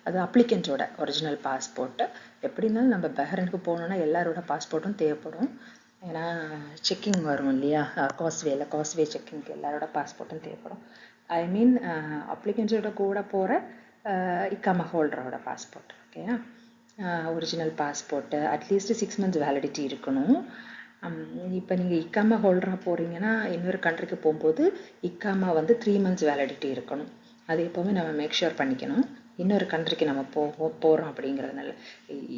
அது அப்ளிகண்ட்டோட ஒரிஜினல் பாஸ்போர்ட்டு. எப்படின்னாலும் நம்ம பஹ்ரைனுக்கு போகணுன்னா எல்லாரோட பாஸ்போர்ட்டும் தேவைப்படும். ஏன்னா செக்கிங் வரும் இல்லையா, காஸ்வே செக்கிங்க்கு எல்லாரோட பாஸ்போர்ட்டும் தேவைப்படும். ஐ மீன் அப்ளிகண்ட்ஸோட கூட போகிற இக்காமா ஹோல்டரோட பாஸ்போர்ட். ஓகேயா, original passport at least 6 months validity இருக்கணும். இப்போ நீங்கள் இக்காமா ஹோல்டராக போகிறீங்கன்னா இன்னொரு கண்ட்ரிக்கு போகும்போது இக்காமா வந்து 3 months வேலிடிட்டி இருக்கணும். அது எப்போவுமே நம்ம மேக் ஷூர் பண்ணிக்கணும். இன்னொரு கண்ட்ரிக்கு நம்ம போகிறோம் அப்படிங்கிறதுனால,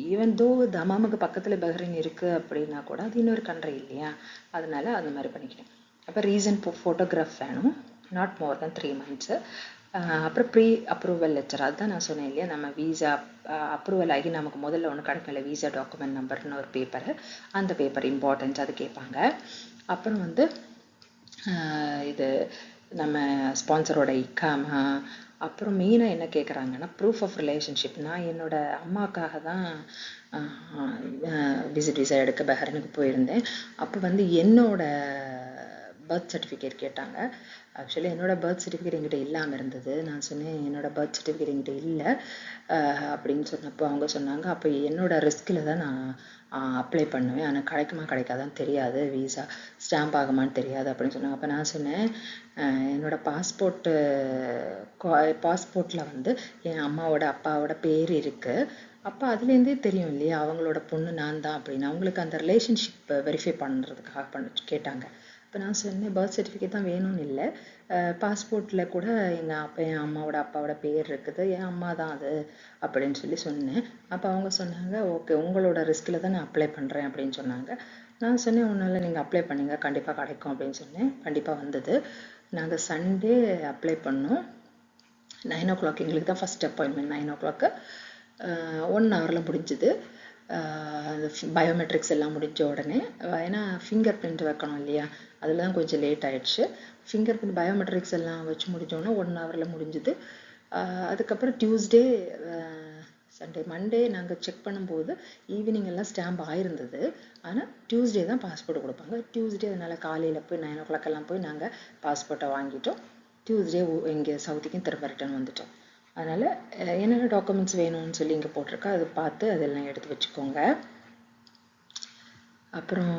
ஈவன் தோ தமாமுக்கு பக்கத்தில் பஹ்ரைன் இருக்குது அப்படின்னா கூட அது இன்னொரு கண்ட்ரி இல்லையா, அதனால அந்த மாதிரி பண்ணிக்கணும். அப்போ ரீசன் ஃபோட்டோகிராஃப் வேணும், நாட் மோர் தென் 3 months. அப்புறம் ப்ரீ அப்ரூவல் லெட்டர், அதுதான் நான் சொன்னேன் இல்லையா, நம்ம வீசா அப்ரூவல் ஆகி நமக்கு முதல்ல ஒன்று கிடைக்கல, வீசா டாக்குமெண்ட் நம்பர்னு ஒரு பேப்பரு. அந்த பேப்பர் இம்பார்ட்டன்ஸ், அது கேட்பாங்க. அப்புறம் வந்து இது நம்ம ஸ்பான்சரோட இக்காமா. அப்புறம் மெயினாக என்ன கேட்குறாங்கன்னா ப்ரூஃப் ஆஃப் ரிலேஷன்ஷிப். நான் என்னோடய அம்மாவுக்காக தான் விசிட் விசா எடுக்க பஹ்ரைனுக்கு போயிருந்தேன். அப்போ வந்து என்னோடய பர்த் சர்டிஃபிகேட் கேட்டாங்க. ஆக்சுவலி என்னோடய பர்த் சர்டிஃபிகேட் என்கிட்ட இல்லாமல் இருந்தது. நான் சொன்னேன் என்னோடய பர்த் சர்டிஃபிகேட் என்கிட்ட இல்லை அப்படின்னு சொன்னப்போ அவங்க சொன்னாங்க, அப்போ என்னோடய ரிஸ்கில் தான் நான் அப்ளை பண்ணுவேன், ஆனால் கிடைக்குமா கிடைக்காதான்னு தெரியாது, வீசா ஸ்டாம்ப் ஆகுமான்னு தெரியாது அப்படின்னு சொன்னாங்க. அப்போ நான் சொன்னேன், என்னோடய பாஸ்போர்ட்டில் வந்து என் அம்மாவோட அப்பாவோட பேர் இருக்குது. அப்போ அதுலேருந்தே தெரியும் இல்லையா அவங்களோட பொண்ணு நான் தான் அப்படின்னு. அவங்களுக்கு அந்த ரிலேஷன்ஷிப் வெரிஃபை பண்ணுறதுக்காக கேட்டாங்க. இப்போ நான் சொன்னேன் பர்த் சர்டிஃபிகேட் தான் வேணும்னு இல்லை, பாஸ்போர்ட்டில் கூட என் அம்மாவோட அப்பாவோட பேர் இருக்குது, என் அம்மா தான் அது அப்படின்னு சொல்லி சொன்னேன். அப்போ அவங்க சொன்னாங்க, ஓகே உங்களோட ரிஸ்கில் தான் நான் அப்ளை பண்ணுறேன் அப்படின்னு சொன்னாங்க. நான் சொன்னேன் ஒன்றால் நீங்கள் அப்ளை பண்ணுங்கள், கண்டிப்பாக கிடைக்கும் அப்படின்னு சொன்னேன். கண்டிப்பாக வந்தது. நாங்கள் சண்டே அப்ளை பண்ணோம். 9 o'clock எங்களுக்கு தான் ஃபஸ்ட் அப்பாயின்மெண்ட். 9 o'clock 1 hour முடிஞ்சுது. அந்த பயோமெட்ரிக்ஸ் எல்லாம் முடிஞ்ச உடனே, ஏன்னா ஃபிங்கர் பிரிண்ட் வைக்கணும் இல்லையா, அதில் தான் கொஞ்சம் லேட் ஆகிடுச்சு. ஃபிங்கர் பிரிண்ட் பயோமெட்ரிக்ஸ் எல்லாம் வச்சு முடிஞ்சோன்னா 1 hour முடிஞ்சுது. அதுக்கப்புறம் டியூஸ்டே சண்டே மண்டே நாங்கள் செக் பண்ணும்போது ஈவினிங் எல்லாம் ஸ்டாம்ப் ஆயிருந்தது. ஆனால் டியூஸ்டே தான் பாஸ்போர்ட் கொடுப்பாங்க. டியூஸ்டே அதனால் காலையில் போய் 9 o'clock எல்லாம் போய் நாங்கள் பாஸ்போர்ட்டை வாங்கிட்டோம். டியூஸ்டே இங்கே சவுதிக்கும் திரும்ப ரிட்டர்ன் வந்துட்டோம். அதனால் என்னென்ன டாக்குமெண்ட்ஸ் வேணும்னு சொல்லி இங்கே போட்டிருக்கா, அதை பார்த்து அதெல்லாம் எடுத்து வச்சுக்கோங்க. அப்புறம்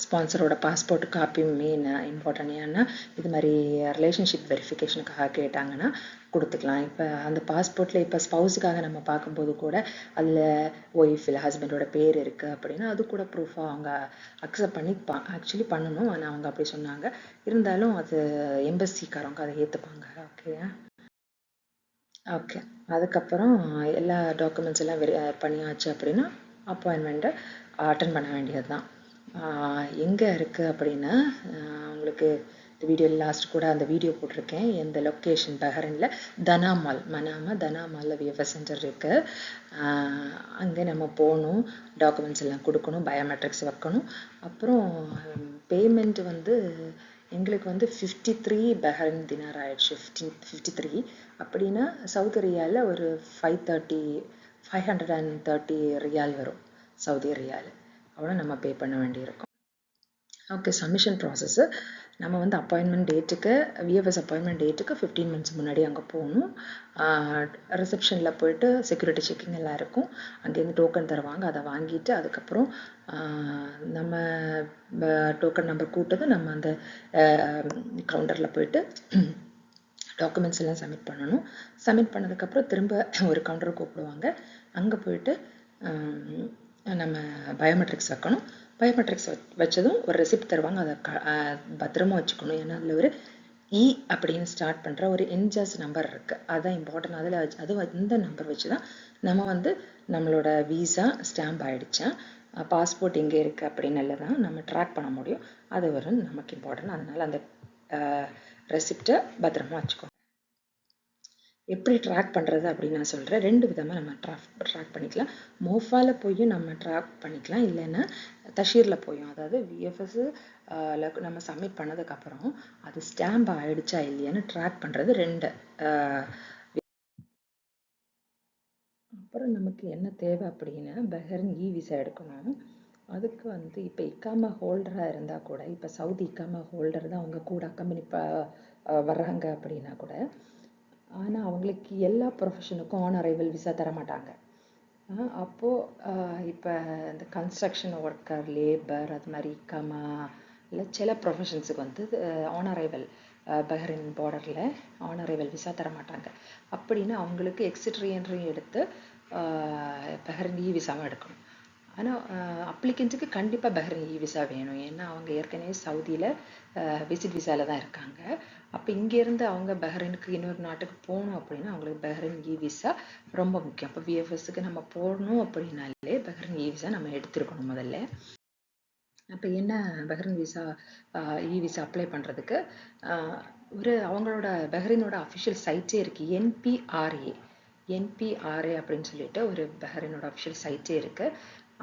ஸ்பான்சரோட பாஸ்போர்ட் காப்பி மெயின் இம்பார்ட்டன்ட். ஏன்னா இது மாதிரி ரிலேஷன்ஷிப் வெரிஃபிகேஷனுக்காக கேட்டாங்கன்னா கொடுத்துக்கலாம். இப்போ அந்த பாஸ்போர்ட்டில் இப்போ ஸ்பவுஸுக்காக நம்ம பார்க்கும்போது கூட அதில் ஒய்ஃப் இல்லை ஹஸ்பண்டோட பேர் இருக்குது அப்படின்னா அது கூட ப்ரூஃபாக அவங்க அக்செப்ட் பண்ணி ஆக்சுவலி பண்ணணும். ஆனால் அவங்க அப்படி சொன்னாங்க. இருந்தாலும் அது எம்பசிக்காரவங்க அதை ஏற்றுப்பாங்க. ஓகே, அதுக்கப்புறம் எல்லா டாக்குமெண்ட்ஸ் எல்லாம் பண்ணியாச்சு அப்படின்னா அப்பாயின்மெண்ட்டை அட்டன் பண்ண வேண்டியது தான். எங்கே இருக்குது அப்படின்னா உங்களுக்கு இந்த வீடியோ லாஸ்ட் கூட அந்த வீடியோ போட்டிருக்கேன். எந்த லொக்கேஷன் பஹ்ரைனில் தனா மால், தனா மாலில் விஎஃப்எஸ் சென்டர் இருக்குது. அங்கே நம்ம போகணும், டாக்குமெண்ட்ஸ் எல்லாம் கொடுக்கணும், பயோமெட்ரிக்ஸ் வைக்கணும். அப்புறம் பேமெண்ட் வந்து எங்களுக்கு வந்து 53 பஹ்ரைன் தினார் ஆயிடுச்சு. 53 அப்படின்னா சவுதி ரியாலில் ஒரு 530 ரியால் வரும். சவுதி ரியால் அவ்வளோ நம்ம பே பண்ண வேண்டியிருக்கும். ஓகே, சப்மிஷன் ப்ராசஸ்ஸு நம்ம வந்து அப்பாயின்மெண்ட் டேட்டுக்கு, விஎஃப்எஸ் அப்பாயின்மெண்ட் டேட்டுக்கு 15 மினிட்ஸ் முன்னாடி அங்கே போகணும். ரிசப்ஷனில் போயிட்டு செக்யூரிட்டி செக்கிங் எல்லாம் இருக்கும். அங்கேருந்து டோக்கன் தருவாங்க, அதை வாங்கிட்டு அதுக்கப்புறம் நம்ம டோக்கன் நம்பர் கூட்டது நம்ம அந்த கவுண்டரில் போயிட்டு டாக்குமெண்ட்ஸ் எல்லாம் சப்மிட் பண்ணணும். சப்மிட் பண்ணதுக்கப்புறம் திரும்ப ஒரு கவுண்டர் கூப்பிடுவாங்க. அங்கே போயிட்டு நம்ம பயோமெட்ரிக்ஸ் வைக்கணும். பயோமெட்ரிக்ஸ் வச்சதும் ஒரு ரெசிப்ட் தருவாங்க, அதை பத்திரமா வச்சுக்கணும். ஏன்னா அதில் ஒரு அப்படின்னு ஸ்டார்ட் பண்ணுற ஒரு இன்ஜாஸ் நம்பர் இருக்குது, அதுதான் இம்பார்ட்டன்ட். அதில் இந்த நம்பர் வச்சு தான் நம்ம வந்து நம்மளோட வீசா ஸ்டாம்ப் ஆகிடுச்சா, பாஸ்போர்ட் எங்கே இருக்குது அப்படின்னு தான் நம்ம ட்ராக் பண்ண முடியும். அது ஒரு நமக்கு இம்பார்ட்டன்ட். அதனால் அந்த ரெசிப்டை பத்திரமா வச்சுக்கணும். எப்படி ட்ராக் பண்ணுறது அப்படின்னு நான் சொல்கிறேன். 2 விதமாக நம்ம ட்ராக் பண்ணிக்கலாம். மோஃபாவில் போயும் நம்ம ட்ராக் பண்ணிக்கலாம், இல்லைன்னா தஷீரில் போயும். அதாவது விஎஃப்எஸ் நம்ம சப்மிட் பண்ணதுக்கப்புறம் அது ஸ்டாம்ப் ஆகிடுச்சா இல்லையான்னு ட்ராக் பண்ணுறது 2. அப்புறம் நமக்கு என்ன தேவை அப்படின்னா, பஹ்ரைன் விசா எடுக்கணும். அதுக்கு வந்து இப்போ இக்காமா ஹோல்டராக இருந்தால் கூட, இப்போ சவுதி இக்காமா ஹோல்டர் தான் அவங்க கூட கம்பெனி வர்றாங்க அப்படின்னா கூட, ஆனால் அவங்களுக்கு எல்லா ப்ரொஃபஷனுக்கும் ஆன் அரைவல் விசா தரமாட்டாங்க. அப்போது இப்போ இந்த கன்ஸ்ட்ரக்ஷன் ஒர்க்கர், லேபர், அது மாதிரி இக்காமா இல்லை சில ப்ரொஃபஷன்ஸுக்கு வந்து ஆன் அரைவல் பஹ்ரைன் பார்டரில் ஆன் அரைவல் விசா தரமாட்டாங்க. அப்படின்னா அவங்களுக்கு எக்ஸிட் ரீஎன்ட்ரி எடுத்து பஹ்ரைன் விசாவை எடுக்கணும். ஆனால் அப்ளிகண்ட்ஸுக்கு கண்டிப்பாக பஹ்ரைன் விசா வேணும். ஏன்னா அவங்க ஏற்கனவே சவுதியில் விசிட் விசாவில் தான் இருக்காங்க. அப்போ இங்கேருந்து அவங்க பஹ்ரைனுக்கு இன்னொரு நாட்டுக்கு போகணும் அப்படின்னா அவங்களுக்கு பஹ்ரைன் விசா ரொம்ப முக்கியம். அப்போ விஎஃப்எஸ்க்கு நம்ம போகணும் அப்படின்னாலே பஹ்ரைன் விசா நம்ம எடுத்துருக்கணும் முதல்ல. அப்போ என்ன பஹ்ரைன் விசா விசா அப்ளை பண்ணுறதுக்கு அவங்களோட பஹ்ரைனோட அஃபிஷியல் சைட்டே இருக்குது, என்பிஆர்ஏ அப்படின்னு சொல்லிட்டு ஒரு பஹ்ரைனோட அஃபிஷியல் சைட்டே இருக்குது.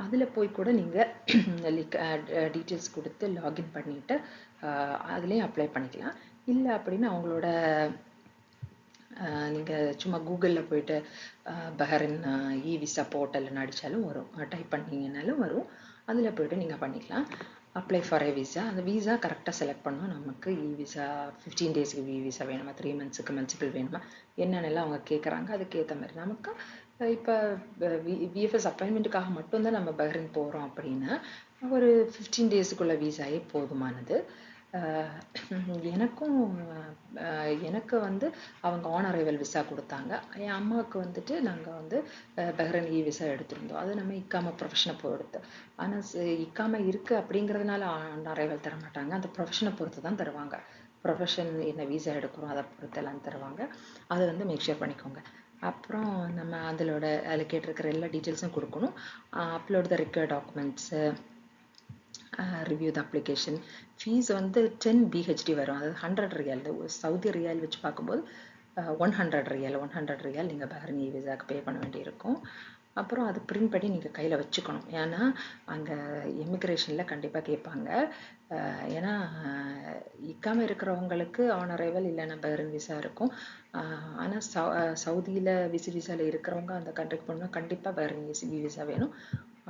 அதில் போய் கூட நீங்கள் டீட்டெயில்ஸ் கொடுத்து லாகின் பண்ணிவிட்டு அதுலேயும் அப்ளை பண்ணிக்கலாம். இல்லை அப்படின்னா அவங்களோட நீங்கள் சும்மா கூகுளில் போய்ட்டு பஹ்ரைன் விசா போர்ட்டல்னு அடித்தாலும் வரும், டைப் பண்ணிங்கனாலும் வரும். அதில் போய்ட்டு நீங்கள் பண்ணிக்கலாம். Apply for A visa. அந்த விசா கரெக்டாக செலக்ட் பண்ணோம். நமக்கு விசா 15 டேஸ்க்கு விசா வேணுமா, 3 மந்த்ஸுக்கு மல்டிபிள் வேணுமா, என்னென்னலாம் அவங்க கேட்குறாங்க, அதுக்கேற்ற மாதிரி நமக்கு இப்போ விஎஃப்எஸ் அப்பாயின்மெண்ட்டுக்காக மட்டும்தான் நம்ம பஹ்ரைன் போகிறோம் அப்படின்னா ஒரு 15 டேஸுக்குள்ள விசாயே போதுமானது. எனக்கு வந்து அவங்க ஆன் அரைவல் விசா கொடுத்தாங்க. என் அம்மாவுக்கு வந்துட்டு நாங்கள் வந்து பஹ்ரைன் விசா எடுத்திருந்தோம். அது நம்ம இக்காமா ப்ரொஃபஷனை பொறுத்து. ஆனால் இக்காமா இருக்குது அப்படிங்கிறதுனால ஆன் அரைவல் தர மாட்டாங்க, அந்த ப்ரொஃபஷனை பொறுத்து தான் தருவாங்க. ப்ரொஃபஷன் என்ன விசா எடுக்கிறோம் அதை பொறுத்தெல்லாம் தருவாங்க. அதை வந்து மேக் ஷூர் பண்ணிக்கோங்க. அப்புறம் நம்ம அதில் கேட்டிருக்கிற எல்லா டீட்டெயில்ஸும் கொடுக்கணும். Upload the required documents, review the application. Fees வந்து 10 BHD வரும், அதாவது 100 ரியால். சவுதி ரியால் வச்சு பார்க்கும்போது 100 ரியால் நீங்கள் பஹ்ரைன் விசாவுக்கு பே பண்ண வேண்டியிருக்கும். அப்புறம் அது பிரிண்ட் பண்ணி நீங்கள் கையில் வச்சுக்கணும். ஏன்னா அங்கே இமிக்ரேஷனில் கண்டிப்பாக கேட்பாங்க. ஏன்னா இக்காம இருக்கிறவங்களுக்கு ஆன் அரைவல் இல்லைன்னா பஹ்ரைன் விசா இருக்கும். ஆனால் சவுதியில் விசிட் விசாவில் இருக்கிறவங்க அந்த கண்ட்ரிக்கு போகணும்னா கண்டிப்பாக பஹ்ரைன் விசா வேணும்.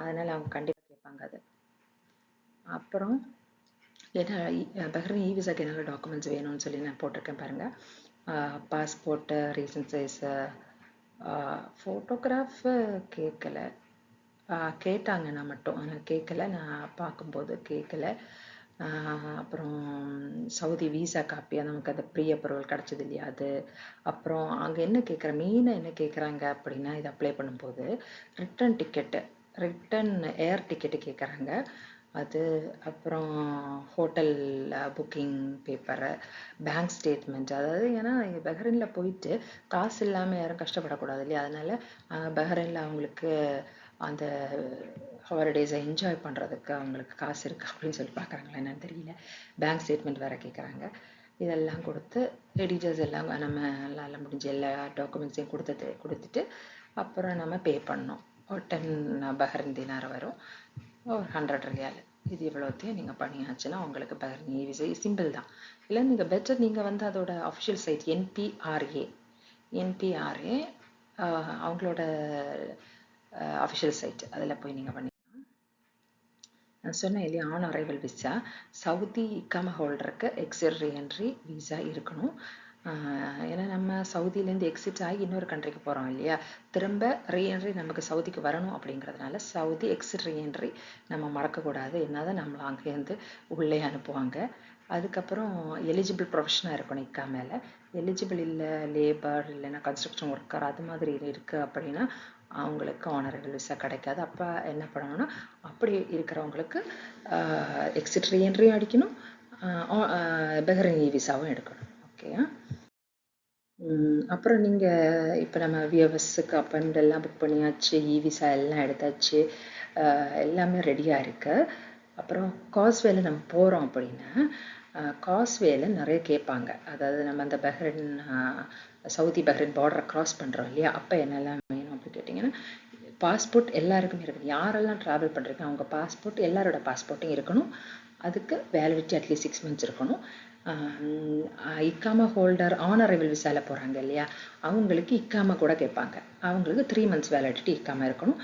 அதனால் அவங்க கண்டிப்பாக கேட்பாங்க அது. அப்புறம் ஏன்னா பஹ்ரைன் விசாக்கு என்னென்ன டாக்குமெண்ட்ஸ் வேணும்னு சொல்லி நான் போட்டிருக்கேன் பாருங்கள். பாஸ்போர்ட்டு, ரீசன்ட் சைஸு, ஃபோட்டோகிராஃபு கேட்கல, கேட்டாங்க நான் மட்டும், ஆனால் கேட்கல, நான் பார்க்கும்போது கேட்கல. அப்புறம் சவுதி விசா காப்பி, நமக்கு அந்த ப்ரீ அப்ரூவல் கிடச்சது இல்லையா அது. அப்புறம் அங்கே என்ன மெயினாக என்ன கேட்குறாங்க அப்படின்னா, இது அப்ளை பண்ணும்போது ரிட்டன் ஏர் டிக்கெட்டு கேட்குறாங்க. அது அப்புறம் hotel booking paper, bank statement. அதாவது ஏன்னா பஹ்ரைனில் போயிட்டு காசு இல்லாமல் யாரும் கஷ்டப்படக்கூடாது இல்லையா, அதனால் பஹ்ரைனில் அவங்களுக்கு அந்த ஹாலிடேஸை என்ஜாய் பண்ணுறதுக்கு அவங்களுக்கு காசு இருக்குது அப்படின்னு சொல்லி பார்க்குறாங்களா என்னன்னு தெரியல. பேங்க் ஸ்டேட்மெண்ட் வேறு கேட்குறாங்க. இதெல்லாம் கொடுத்து எடிட்டர்ஸ் எல்லாம் நம்மளால் முடிஞ்ச எல்லா டாக்குமெண்ட்ஸையும் கொடுத்துட்டு அப்புறம் நம்ம பே பண்ணோம். ஒரு 10 பஹ்ரைன் தினார் வரும், ஒரு 100 ரியால். இது இவ்வளோத்தையும் நீங்கள் பண்ணியாச்சுன்னா உங்களுக்கு பஹ்ரைன் விசா சிம்பிள் தான். இல்லை நீங்கள் பெட்டர் நீங்கள் வந்து அதோட அஃபிஷியல் சைட் என்பிஆர்ஏ அவங்களோட அஃபிஷியல் சைட் அதில் போய் நீங்கள் பண்ணி. நான் சொன்னேன் இல்லையா, ஆன் அரைவல் விசா சவுதி இக்காம ஹோல்டருக்கு எக்ஸிட் ரீஎன்ட்ரி விசா இருக்கணும். ஏன்னா நம்ம சவுதியிலேருந்து எக்ஸிட் ஆகி இன்னொரு கண்ட்ரிக்கு போகிறோம் இல்லையா, திரும்ப ரீஎன்ட்ரி நமக்கு சவுதிக்கு வரணும் அப்படிங்கிறதுனால சவுதி எக்ஸிட் ரீஎன்ட்ரி நம்ம மறக்கக்கூடாது. என்னதான் நம்மளை அங்கேருந்து உள்ளே அனுப்புவாங்க. அதுக்கப்புறம் எலிஜிபிள் ப்ரொஃபஷனாக இருக்கணும் இக்காமேல. எலிஜிபிள் இல்லை, லேபர் இல்லைன்னா கன்ஸ்ட்ரக்ஷன் ஒர்க்கர் அது மாதிரி இருக்குது அப்படின்னா அவங்களுக்கு ஆனரபிள் விசா கிடைக்காது. அப்போ என்ன பண்ணணும்னா அப்படி இருக்கிறவங்களுக்கு எக்ஸிட் ரீஎன்ட்ரியும் அடிக்கணும், பஹ்ரைன் விசாவும் எடுக்கணும். ஓகேயா. அப்புறம் நீங்கள் இப்போ நம்ம விஎஃப்எஸ்க்கு அப்பாயின்மெண்ட் எல்லாம் புக் பண்ணியாச்சு, விசா எல்லாம் எடுத்தாச்சு, எல்லாமே ரெடியாக இருக்கு. அப்புறம் காஸ்வேல நம்ம போகிறோம் அப்படின்னா காஸ்வேல நிறைய கேட்பாங்க. அதாவது நம்ம அந்த பஹ்ரைன் சவுதி பஹ்ரைன் பார்டரை க்ராஸ் பண்ணுறோம் இல்லையா, அப்போ என்னெல்லாம் வேணும் அப்படின்னு கேட்டிங்கன்னா பாஸ்போர்ட் எல்லாருக்குமே இருக்குது. யாரெல்லாம் ட்ராவல் பண்ணுறீங்க அவங்க பாஸ்போர்ட் எல்லாரோட பாஸ்போர்ட்டும் இருக்கணும். அதுக்கு வேலிடிட்டி அட்லீஸ்ட் 6 months இருக்கணும். இக்காமா ஹோல்டர் ஆன் அரைவல் விசாவில் போகிறாங்க இல்லையா, அவங்களுக்கு இக்காமா கூட கேட்பாங்க. அவங்களுக்கு 3 months வேலிடிட்டி இக்காமா இருக்கணும்.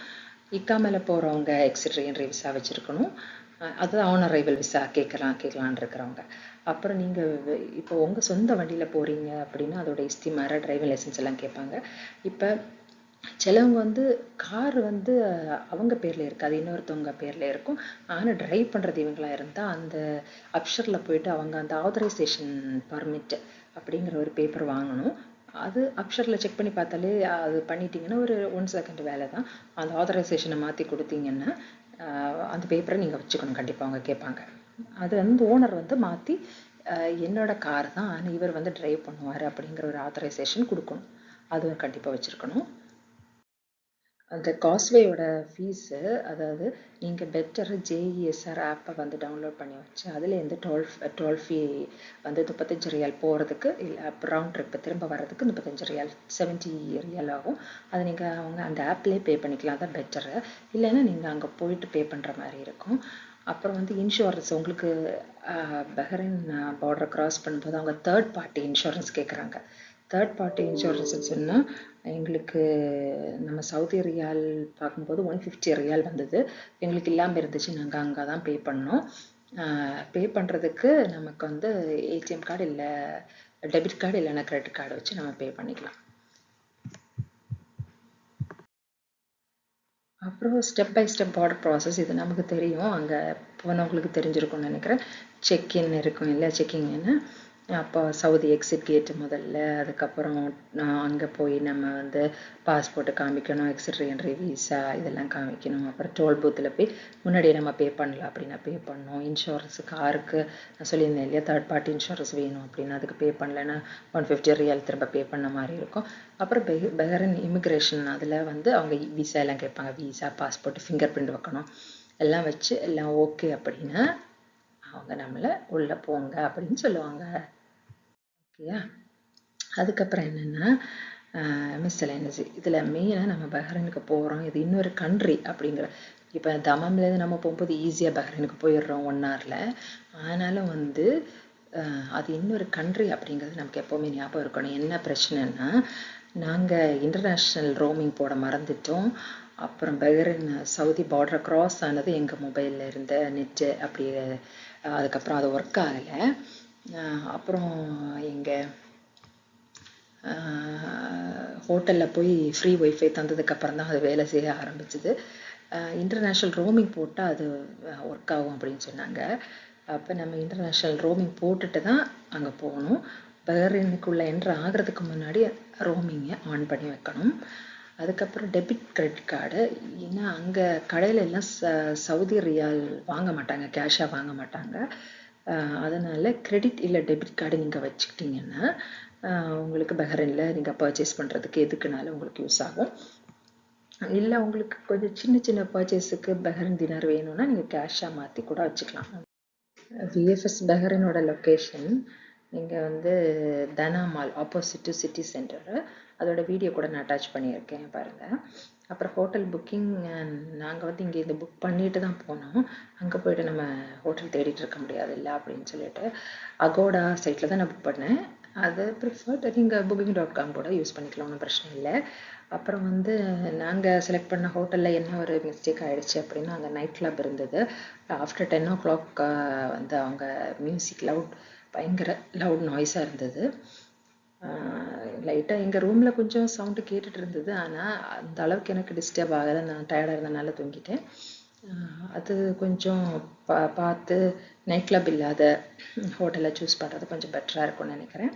இக்காமையில் போகிறவங்க எக்ஸிட் ரீஎன்ட்ரி விசா வச்சுருக்கணும். அதுதான் ஆன் அரைவல் விசா கேட்கலான் இருக்கிறவங்க. அப்புறம் நீங்கள் இப்போ உங்கள் சொந்த வண்டியில் போகிறீங்க அப்படின்னா அதோட இஸ்திமார டிரைவிங் லைசன்ஸ் எல்லாம் கேட்பாங்க. இப்போ சிலவங்க வந்து கார் வந்து அவங்க பேரில் இருக்காது, இன்னொருத்தவங்க பேரில் இருக்கும். ஆனால் ட்ரைவ் பண்ணுறது இவங்களாக இருந்தால் அந்த அப்ஷரில் போயிட்டு அவங்க அந்த ஆத்தரைசேஷன் பர்மிட் அப்படிங்கிற ஒரு பேப்பர் வாங்கணும். அது அப்ஷரில் செக் பண்ணி பார்த்தாலே அது பண்ணிட்டீங்கன்னா ஒரு 1 second வேலை தான். அந்த ஆத்தரைசேஷனை மாற்றி கொடுத்தீங்கன்னா அந்த பேப்பரை நீங்கள் வச்சுக்கணும், கண்டிப்பாக அவங்க கேட்பாங்க. அது வந்து ஓனர் வந்து மாற்றி என்னோட கார் தான் ஆனால் இவர் வந்து ட்ரைவ் பண்ணுவார் அப்படிங்கிற ஒரு ஆத்தரைசேஷன் கொடுக்கணும். அது கண்டிப்பாக வச்சுருக்கணும். அந்த காஸ்வேயோட ஃபீஸு, அதாவது நீங்கள் பெட்டர் ஜேஇஎஸ்ஆர் ஆப்பை வந்து டவுன்லோட் பண்ணி வச்சு அதுலேருந்து டோல் ஃபீ வந்து 35 ரியால் போகிறதுக்கு, இல்லை ரவுண்ட் ட்ரிப்பு திரும்ப வர்றதுக்கு 35 ரியால் 70 ரியால் ஆகும். அதை நீங்கள் அவங்க அந்த ஆப்லேயே பே பண்ணிக்கலாம், தான் பெட்டரு. இல்லைன்னா நீங்கள் அங்கே போயிட்டு பே பண்ணுற மாதிரி இருக்கும். அப்புறம் வந்து இன்சூரன்ஸ் உங்களுக்கு பஹ்ரைன் பார்டரை க்ராஸ் பண்ணும்போது அவங்க தேர்ட் பார்ட்டி இன்சூரன்ஸ் கேட்குறாங்க. தேர்ட் பார்ட்டி இன்சூரன்ஸ்னு சொன்னால் எங்களுக்கு நம்ம சவுதி ரியால் பார்க்கும்போது 150 ரியால் வந்தது. எங்களுக்கு இல்லாமல் இருந்துச்சு, நாங்கள் அங்கே தான் பே பண்ணோம். பே பண்ணுறதுக்கு நமக்கு வந்து ஏடிஎம் கார்டு இல்லை டெபிட் கார்டு இல்லைன்னா கிரெடிட் கார்டு வச்சு நம்ம பே பண்ணிக்கலாம். அப்புறம் step by step border process இது நமக்கு தெரியும், அங்கே போனவங்களுக்கு தெரிஞ்சிருக்கும்னு நினைக்கிறேன். செக்இன் இருக்கும் இல்லை, செக்கிங்னு. அப்போ சவுதி எக்ஸிட் கேட்டு முதல்ல, அதுக்கப்புறம் அங்கே போய் நம்ம வந்து பாஸ்போர்ட்டை காமிக்கணும், எக்ஸிட் ரீஎன்ட்ரி விசா இதெல்லாம் காமிக்கணும். அப்புறம் டோல் பூத்தில் போய் முன்னாடியே நம்ம பே பண்ணலாம் அப்படின்னா பே பண்ணணும். இன்சூரன்ஸு காருக்கு நான் சொல்லியிருந்தேன் இல்லையா, தேர்ட் பார்ட்டி இன்சூரன்ஸ் வேணும் அப்படின்னா அதுக்கு பே பண்ணலைன்னா 150 ரியால் திரும்ப பே பண்ண மாதிரி இருக்கும். அப்புறம் பஹ்ரைன் இமிக்ரேஷன் அதில் வந்து அவங்க விசா எல்லாம் கேட்பாங்க, விசா பாஸ்போர்ட் ஃபிங்கர் பிரிண்ட் வைக்கணும். எல்லாம் வச்சு எல்லாம் ஓகே அப்படின்னா அவங்க நம்மளை உள்ளே போங்க அப்படின்னு சொல்லுவாங்க. ஓகேயா. அதுக்கப்புறம் என்னென்னா மிஸ்செலேனியஸ். இதில் மெயினாக நம்ம பஹ்ரைனுக்கு போகிறோம், இது இன்னொரு கண்ட்ரி அப்படிங்கிற. இப்போ தமாம்லேருந்து நம்ம போகும்போது ஈஸியாக பஹ்ரைனுக்கு போயிடுறோம் 1 hourல. ஆனாலும் வந்து அது இன்னொரு கண்ட்ரி அப்படிங்கிறது நமக்கு எப்போவுமே ஞாபகம் இருக்கணும். என்ன பிரச்சனைன்னா நாங்கள் இன்டர்நேஷ்னல் ரோமிங் போட மறந்துட்டோம். அப்புறம் பஹ்ரைன் சவுதி பார்டரை க்ராஸ் ஆனது எங்கள் மொபைலில் இருந்த நெட்டு அப்படி, அதுக்கப்புறம் அது ஒர்க் ஆகலை. அப்புறம் எங்கள் ஹோட்டலில் போய் ஃப்ரீ ஒய்ஃபை தந்ததுக்கப்புறம் தான் அது வேலை செய்ய ஆரம்பிச்சிது. இன்டர்நேஷ்னல் ரோமிங் போட்டால் அது ஒர்க் ஆகும் அப்படின்னு சொன்னாங்க. அப்போ நம்ம இன்டர்நேஷ்னல் ரோமிங் போட்டுட்டு தான் அங்கே போகணும். பஹ்ரைனுக்குள்ளே என்ட்ரு ஆகிறதுக்கு முன்னாடி ரோமிங்கை ஆன் பண்ணி வைக்கணும். அதுக்கப்புறம் டெபிட் கிரெடிட் கார்டு, ஏன்னா அங்கே கடையில் எல்லாம் சவுதி ரியால் வாங்க மாட்டாங்க, கேஷாக வாங்க மாட்டாங்க. அதனால் கிரெடிட் இல்லை டெபிட் கார்டு நீங்கள் வச்சுக்கிட்டிங்கன்னா உங்களுக்கு பஹ்ரைனில் நீங்கள் பர்ச்சேஸ் பண்ணுறதுக்கு எதுக்குனாலும் உங்களுக்கு யூஸ் ஆகும். இல்லை உங்களுக்கு கொஞ்சம் சின்ன சின்ன பர்ச்சேஸுக்கு பஹ்ரைன் தினார் வேணும்னா நீங்கள் கேஷாக மாற்றி கூட வச்சுக்கலாம். விஎஃப்எஸ் பஹ்ரைனோட லொக்கேஷன் இங்கே வந்து Dana mall opposite to city centre. அதோட வீடியோ கூட நான் அட்டாச் பண்ணியிருக்கேன் பாருங்கள். அப்புறம் ஹோட்டல் புக்கிங் நாங்கள் வந்து இங்கே இந்த புக் பண்ணிட்டு தான் போனோம். அங்கே போய்ட்டு நம்ம ஹோட்டல் தேடிட்டு இருக்க முடியாது இல்லை அப்படின்னு சொல்லிட்டு அகோடா சைட்டில் தான் நான் புக் பண்ணேன். அது ப்ரிஃபர்ட் நீங்கள் booking.com கூட யூஸ் பண்ணிக்கலாம், ஒன்றும் பிரச்சனை இல்லை. அப்புறம் வந்து நாங்கள் செலக்ட் பண்ண ஹோட்டலில் என்ன ஒரு மிஸ்டேக் ஆகிடுச்சு அப்படின்னா, அங்கே நைட் கிளப் இருந்தது. ஆஃப்டர் 10 o'clock வந்து அவங்க மியூசிக் பயங்கர லவுட் நாய்ஸாக இருந்தது. லைட்டாக எங்கள் ரூமில் கொஞ்சம் சவுண்டு கேட்டுட்டு இருந்தது. ஆனால் அந்த அளவுக்கு எனக்கு டிஸ்டர்ப் ஆகலை. நான் டயர்டாக இருந்தனால தூங்கிட்டேன். அது கொஞ்சம் பார்த்து நைட் கிளப் இல்லாத ஹோட்டலை சூஸ் பண்ணுறது கொஞ்சம் பெட்டராக இருக்கும்னு நினைக்கிறேன்.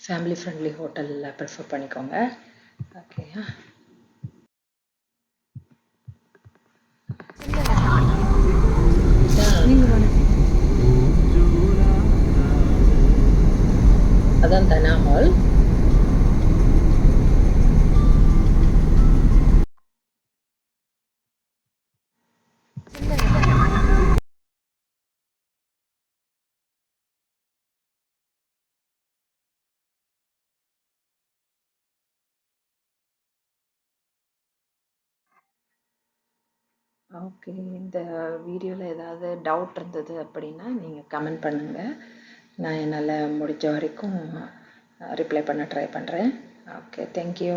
ஃபேமிலி ஃப்ரெண்ட்லி ஹோட்டலில் ப்ரிஃபர் பண்ணிக்கோங்க. ஓகேயா? அதான் தனா மால். ஓகே, இந்த வீடியோவில் ஏதாவது டவுட் இருந்தது அப்படின்னா நீங்கள் கமெண்ட் பண்ணுங்கள். நான் என்னால் முடிஞ்ச வரைக்கும் ரிப்ளை பண்ண ட்ரை பண்ணுறேன். Okay, thank you.